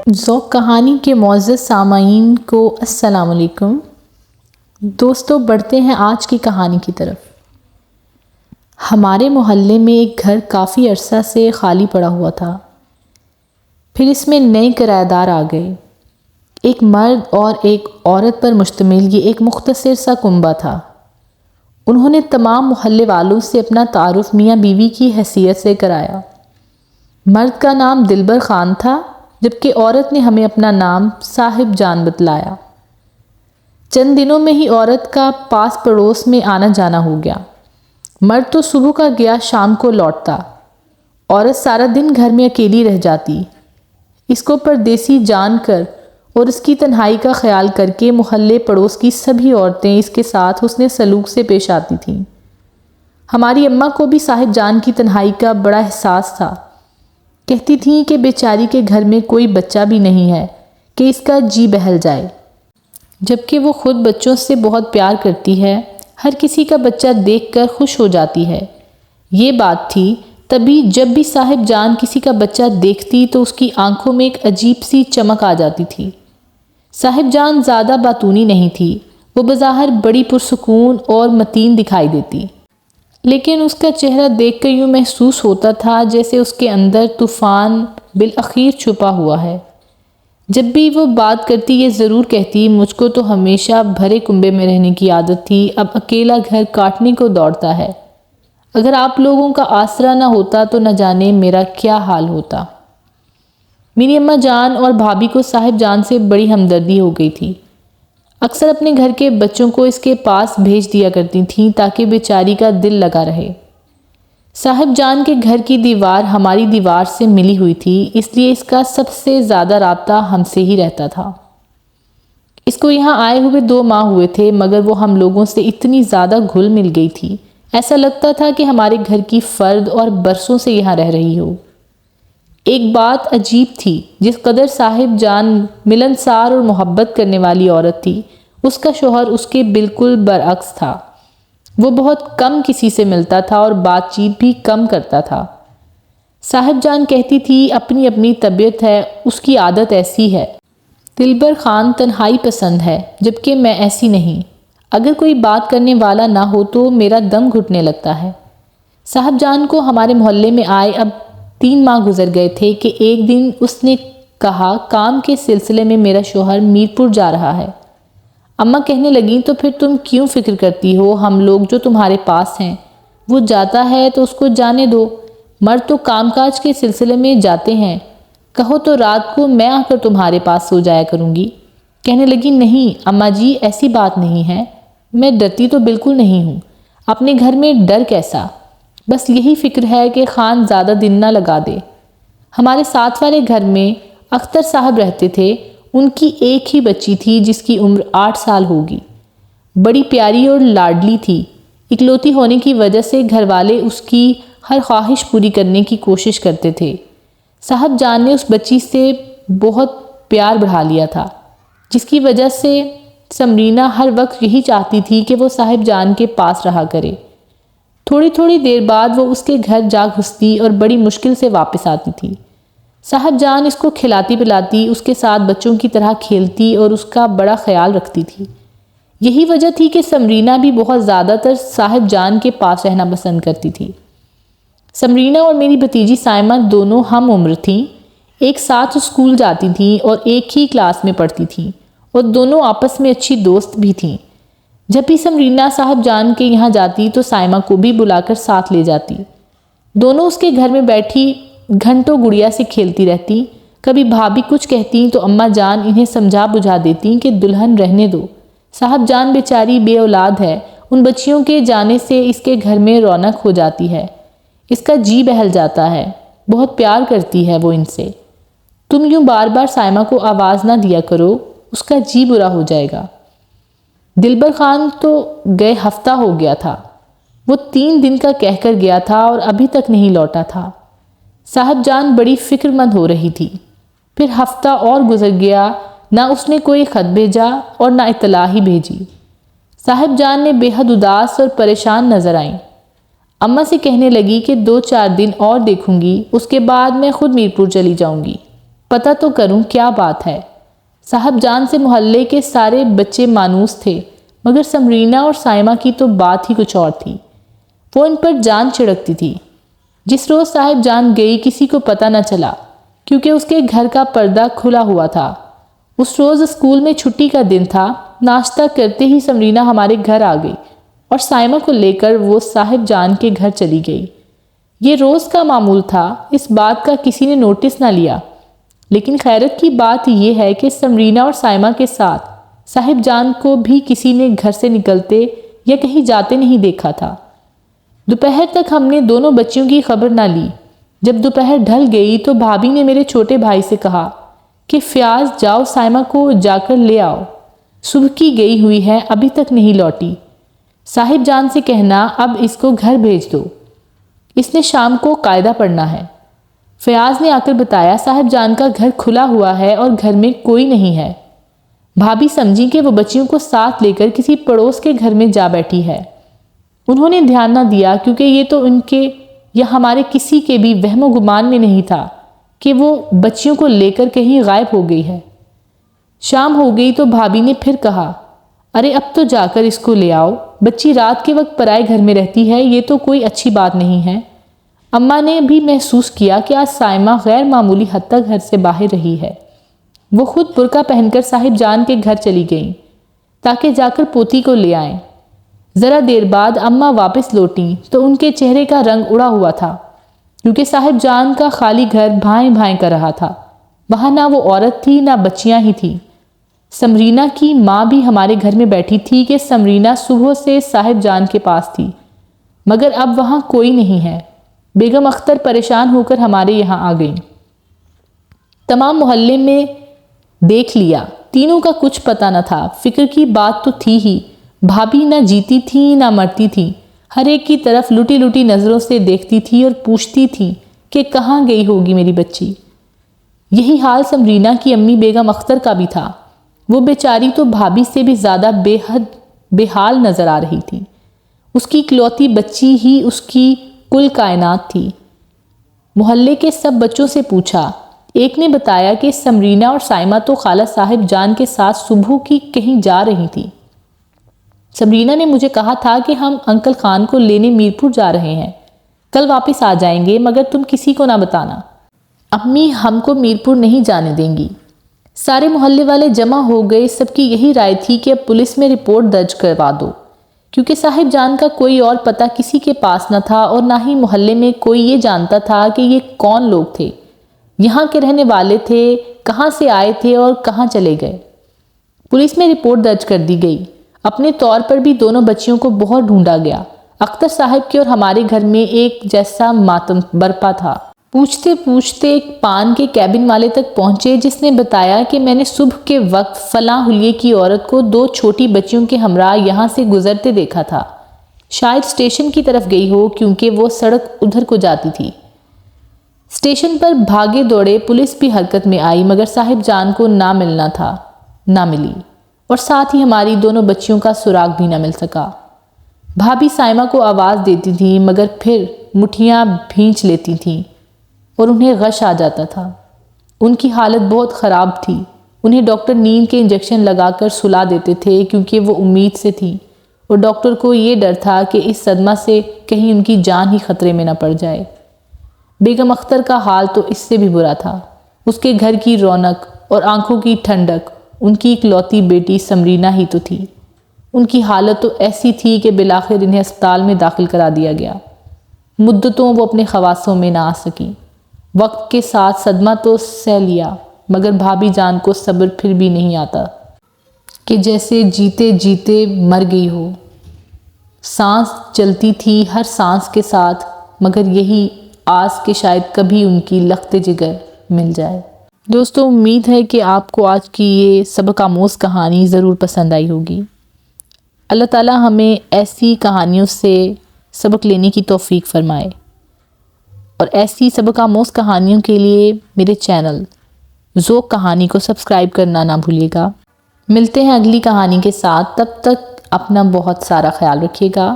ذوق کہانی کے معزز سامعین کو السلام علیکم۔ دوستو، بڑھتے ہیں آج کی کہانی کی طرف۔ ہمارے محلے میں ایک گھر کافی عرصہ سے خالی پڑا ہوا تھا۔ پھر اس میں نئے کرایہ دار آ گئے۔ ایک مرد اور ایک عورت پر مشتمل یہ ایک مختصر سا کنبہ تھا۔ انہوں نے تمام محلے والوں سے اپنا تعارف میاں بیوی کی حیثیت سے کرایا۔ مرد کا نام دلبر خان تھا، جبکہ عورت نے ہمیں اپنا نام صاحب جان بتلایا۔ چند دنوں میں ہی عورت کا پاس پڑوس میں آنا جانا ہو گیا۔ مرد تو صبح کا گیا شام کو لوٹتا، عورت سارا دن گھر میں اکیلی رہ جاتی۔ اس کو پردیسی جان کر اور اس کی تنہائی کا خیال کر کے محلے پڑوس کی سبھی عورتیں اس کے ساتھ حسن سلوک سے پیش آتی تھیں۔ ہماری اماں کو بھی صاحب جان کی تنہائی کا بڑا احساس تھا۔ کہتی تھیں کہ بیچاری کے گھر میں کوئی بچہ بھی نہیں ہے کہ اس کا جی بہل جائے، جبکہ وہ خود بچوں سے بہت پیار کرتی ہے، ہر کسی کا بچہ دیکھ کر خوش ہو جاتی ہے۔ یہ بات تھی تبھی جب بھی صاحب جان کسی کا بچہ دیکھتی تو اس کی آنکھوں میں ایک عجیب سی چمک آ جاتی تھی۔ صاحب جان زیادہ باتونی نہیں تھی، وہ بظاہر بڑی پرسکون اور متین دکھائی دیتی، لیکن اس کا چہرہ دیکھ کر یوں محسوس ہوتا تھا جیسے اس کے اندر طوفان بالآخر چھپا ہوا ہے۔ جب بھی وہ بات کرتی یہ ضرور کہتی، مجھ کو تو ہمیشہ بھرے کنبے میں رہنے کی عادت تھی، اب اکیلا گھر کاٹنے کو دوڑتا ہے۔ اگر آپ لوگوں کا آسرا نہ ہوتا تو نہ جانے میرا کیا حال ہوتا۔ میری اماں جان اور بھابھی کو صاحب جان سے بڑی ہمدردی ہو گئی تھی۔ اکثر اپنے گھر کے بچوں کو اس کے پاس بھیج دیا کرتی تھیں تاکہ بیچاری کا دل لگا رہے۔ صاحب جان کے گھر کی دیوار ہماری دیوار سے ملی ہوئی تھی، اس لیے اس کا سب سے زیادہ رابطہ ہم سے ہی رہتا تھا۔ اس کو یہاں آئے ہوئے 2 ماہ ہوئے تھے، مگر وہ ہم لوگوں سے اتنی زیادہ گھل مل گئی تھی، ایسا لگتا تھا کہ ہمارے گھر کی فرد اور برسوں سے یہاں رہ رہی ہو۔ ایک بات عجیب تھی، جس قدر صاحب جان ملنسار اور محبت کرنے والی عورت تھی، اس کا شوہر اس کے بالکل برعکس تھا۔ وہ بہت کم کسی سے ملتا تھا اور بات چیت بھی کم کرتا تھا۔ صاحب جان کہتی تھی اپنی اپنی طبیعت ہے، اس کی عادت ایسی ہے۔ دلبر خان تنہائی پسند ہے، جبکہ میں ایسی نہیں۔ اگر کوئی بات کرنے والا نہ ہو تو میرا دم گھٹنے لگتا ہے۔ صاحب جان کو ہمارے محلے میں آئے اب 3 ماہ گزر گئے تھے کہ ایک دن اس نے کہا کام کے سلسلے میں میرا شوہر میرپور جا رہا ہے۔ اماں کہنے لگیں تو پھر تم کیوں فکر کرتی ہو، ہم لوگ جو تمہارے پاس ہیں، وہ جاتا ہے تو اس کو جانے دو، مرد تو کام کاج کے سلسلے میں جاتے ہیں، کہو تو رات کو میں آ کر تمہارے پاس سو جایا کروں گی۔ کہنے لگی نہیں اماں جی، ایسی بات نہیں ہے، میں ڈرتی تو بالکل نہیں ہوں، اپنے گھر میں ڈر کیسا، بس یہی فکر ہے کہ خان زیادہ دن نہ لگا دے۔ ہمارے ساتھ والے گھر میں اختر صاحب رہتے تھے، ان کی ایک ہی بچی تھی جس کی عمر 8 سال ہوگی۔ بڑی پیاری اور لاڈلی تھی، اکلوتی ہونے کی وجہ سے گھر والے اس کی ہر خواہش پوری کرنے کی کوشش کرتے تھے۔ صاحب جان نے اس بچی سے بہت پیار بڑھا لیا تھا، جس کی وجہ سے سمرینہ ہر وقت یہی چاہتی تھی کہ وہ صاحب جان کے پاس رہا کرے۔ تھوڑی تھوڑی دیر بعد وہ اس کے گھر جا گھستی اور بڑی مشکل سے واپس آتی تھی۔ صاحب جان اس کو کھلاتی پلاتی، اس کے ساتھ بچوں کی طرح کھیلتی اور اس کا بڑا خیال رکھتی تھی۔ یہی وجہ تھی کہ سمرینہ بھی بہت زیادہ تر صاحب جان کے پاس رہنا پسند کرتی تھی۔ سمرینہ اور میری بھتیجی سائمہ دونوں ہم عمر تھیں، ایک ساتھ اسکول جاتی تھیں اور ایک ہی کلاس میں پڑھتی تھیں، اور دونوں آپس میں اچھی دوست بھی تھیں۔ جب بھی سمرینہ صاحب جان کے یہاں جاتی تو سائمہ کو بھی بلا کر ساتھ لے جاتی۔ دونوں اس کے گھر میں بیٹھی گھنٹوں گڑیا سے کھیلتی رہتی۔ کبھی بھابھی کچھ کہتی تو اماں جان انہیں سمجھا بجھا دیتی کہ دلہن رہنے دو، صاحب جان بیچاری بے اولاد ہے، ان بچیوں کے جانے سے اس کے گھر میں رونق ہو جاتی ہے، اس کا جی بہل جاتا ہے، بہت پیار کرتی ہے وہ ان سے، تم یوں بار بار سائمہ کو آواز نہ دیا کرو، اس کا جی برا ہو جائے گا۔ دلبر خان تو گئے ہفتہ ہو گیا تھا، وہ 3 دن کا کہہ کر گیا تھا اور ابھی تک نہیں لوٹا تھا۔ صاحب جان بڑی فکر مند ہو رہی تھی۔ پھر ہفتہ اور گزر گیا، نہ اس نے کوئی خط بھیجا اور نہ اطلاع ہی بھیجی۔ صاحب جان نے بے حد اداس اور پریشان نظر آئیں۔ اماں سے کہنے لگی کہ 2-4 دن اور دیکھوں گی، اس کے بعد میں خود میرپور چلی جاؤں گی۔ پتہ تو کروں کیا بات ہے۔ صاحب جان سے محلے کے سارے بچے مانوس تھے، مگر سمرینہ اور سائمہ کی تو بات ہی کچھ اور تھی۔ وہ ان پر جان چھڑکتی تھی۔ جس روز صاحب جان گئی کسی کو پتہ نہ چلا، کیونکہ اس کے گھر کا پردہ کھلا ہوا تھا۔ اس روز اسکول میں چھٹی کا دن تھا۔ ناشتہ کرتے ہی سمرینہ ہمارے گھر آ گئی اور سائمہ کو لے کر وہ صاحب جان کے گھر چلی گئی۔ یہ روز کا معمول تھا، اس بات کا کسی نے نوٹس نہ لیا، لیکن خیرت کی بات یہ ہے کہ سمرینہ اور سائمہ کے ساتھ صاحب جان کو بھی کسی نے گھر سے نکلتے یا کہیں جاتے نہیں دیکھا تھا۔ دوپہر تک ہم نے دونوں بچیوں کی خبر نہ لی۔ جب دوپہر ڈھل گئی تو بھابھی نے میرے چھوٹے بھائی سے کہا کہ فیاض جاؤ سائمہ کو جا کر لے آؤ، صبح کی گئی ہوئی ہے ابھی تک نہیں لوٹی۔ صاحب جان سے کہنا اب اس کو گھر بھیج دو، اس نے شام کو قاعدہ پڑھنا ہے۔ فیاض نے آ کر بتایا صاحب جان کا گھر کھلا ہوا ہے اور گھر میں کوئی نہیں ہے۔ بھابھی سمجھی کہ وہ بچیوں کو ساتھ لے کر کسی پڑوس کے گھر میں جا بیٹھی ہے۔ انہوں نے دھیان نہ دیا کیونکہ یہ تو ان کے یا ہمارے کسی کے بھی وہم و گمان میں نہیں تھا کہ وہ بچیوں کو لے کر کہیں غائب ہو گئی ہے۔ شام ہو گئی تو بھابھی نے پھر کہا ارے اب تو جا کر اس کو لے آؤ، بچی رات کے وقت پرائے گھر میں رہتی ہے، یہ تو کوئی اچھی بات نہیں ہے۔ اماں نے بھی محسوس کیا کہ آج سائمہ غیر معمولی حد تک گھر سے باہر رہی ہے۔ وہ خود برقع پہن کر صاحب جان کے گھر چلی گئیں تاکہ جا کر پوتی کو لے آئیں۔ ذرا دیر بعد اماں واپس لوٹیں تو ان کے چہرے کا رنگ اڑا ہوا تھا، کیونکہ صاحب جان کا خالی گھر بھائیں بھائیں کر رہا تھا۔ وہاں نہ وہ عورت تھی نہ بچیاں ہی تھیں۔ سمرینہ کی ماں بھی ہمارے گھر میں بیٹھی تھی کہ سمرینہ صبح سے صاحب جان کے پاس تھی، مگر اب وہاں کوئی نہیں ہے۔ بیگم اختر پریشان ہو کر ہمارے یہاں آ گئیں۔ تمام محلے میں دیکھ لیا، تینوں کا کچھ پتہ نہ تھا۔ فکر کی بات تو تھی ہی، بھابھی نہ جیتی تھی نہ مرتی تھی، ہر ایک کی طرف لٹی لٹی نظروں سے دیکھتی تھی اور پوچھتی تھی کہ کہاں گئی ہوگی میری بچی۔ یہی حال سمرینہ کی امی بیگم اختر کا بھی تھا۔ وہ بیچاری تو بھابھی سے بھی زیادہ بے حد بے حال نظر آ رہی تھی۔ اس کی اکلوتی بچی ہی اس کی کل کائنات تھی۔ محلے کے سب بچوں سے پوچھا، ایک نے بتایا کہ سمرینہ اور سائمہ تو خالہ صاحب جان کے ساتھ صبح کی کہیں جا رہی تھی۔ سمرینہ نے مجھے کہا تھا کہ ہم انکل خان کو لینے میرپور جا رہے ہیں، کل واپس آ جائیں گے، مگر تم کسی کو نہ بتانا، امی ہم کو میرپور نہیں جانے دیں گی۔ سارے محلے والے جمع ہو گئے۔ سب کی یہی رائے تھی کہ اب پولیس میں رپورٹ درج کروا دو، کیونکہ صاحب جان کا کوئی اور پتہ کسی کے پاس نہ تھا اور نہ ہی محلے میں کوئی یہ جانتا تھا کہ یہ کون لوگ تھے، یہاں کے رہنے والے تھے، کہاں سے آئے تھے اور کہاں چلے گئے۔ پولیس میں رپورٹ درج کر دی گئی۔ اپنے طور پر بھی دونوں بچیوں کو بہت ڈھونڈا گیا۔ اختر صاحب کے اور ہمارے گھر میں ایک جیسا ماتم برپا تھا۔ پوچھتے پوچھتے ایک پان کے کیبن والے تک پہنچے، جس نے بتایا کہ میں نے صبح کے وقت فلاں حلیے کی عورت کو 2 چھوٹی بچیوں کے ہمراہ یہاں سے گزرتے دیکھا تھا۔ شاید اسٹیشن کی طرف گئی ہو، کیونکہ وہ سڑک ادھر کو جاتی تھی۔ اسٹیشن پر بھاگے دوڑے پولیس بھی حرکت میں آئی، مگر صاحب جان کو نہ ملنا تھا، نہ ملی، اور ساتھ ہی ہماری دونوں بچیوں کا سراغ بھی نہ مل سکا۔ بھابھی سائمہ کو آواز دیتی تھی، مگر پھر مٹھیاں بھینچ لیتی تھیں اور انہیں غش آ جاتا تھا۔ ان کی حالت بہت خراب تھی۔ انہیں ڈاکٹر نیند کے انجیکشن لگا کر سلا دیتے تھے، کیونکہ وہ امید سے تھی اور ڈاکٹر کو یہ ڈر تھا کہ اس صدمہ سے کہیں ان کی جان ہی خطرے میں نہ پڑ جائے۔ بیگم اختر کا حال تو اس سے بھی برا تھا۔ اس کے گھر کی رونق اور آنکھوں کی ٹھنڈک ان کی اکلوتی بیٹی سمرینہ ہی تو تھی۔ ان کی حالت تو ایسی تھی کہ بالآخر انہیں اسپتال میں داخل کرا دیا گیا۔ مدتوں وہ اپنے خواصوں میں نہ آ سکیں۔ وقت کے ساتھ صدمہ تو سہ لیا، مگر بھابھی جان کو صبر پھر بھی نہیں آتا کہ جیسے جیتے جیتے مر گئی ہو۔ سانس چلتی تھی ہر سانس کے ساتھ، مگر یہی آس کہ شاید کبھی ان کی لخت جگر مل جائے۔ دوستو، امید ہے کہ آپ کو آج کی یہ سبق آموز کہانی ضرور پسند آئی ہوگی۔ اللہ تعالیٰ ہمیں ایسی کہانیوں سے سبق لینے کی توفیق فرمائے، اور ایسی سبق آموز کہانیوں کے لیے میرے چینل ذوق کہانی کو سبسکرائب کرنا نہ بھولیے گا۔ ملتے ہیں اگلی کہانی کے ساتھ، تب تک اپنا بہت سارا خیال رکھیے گا۔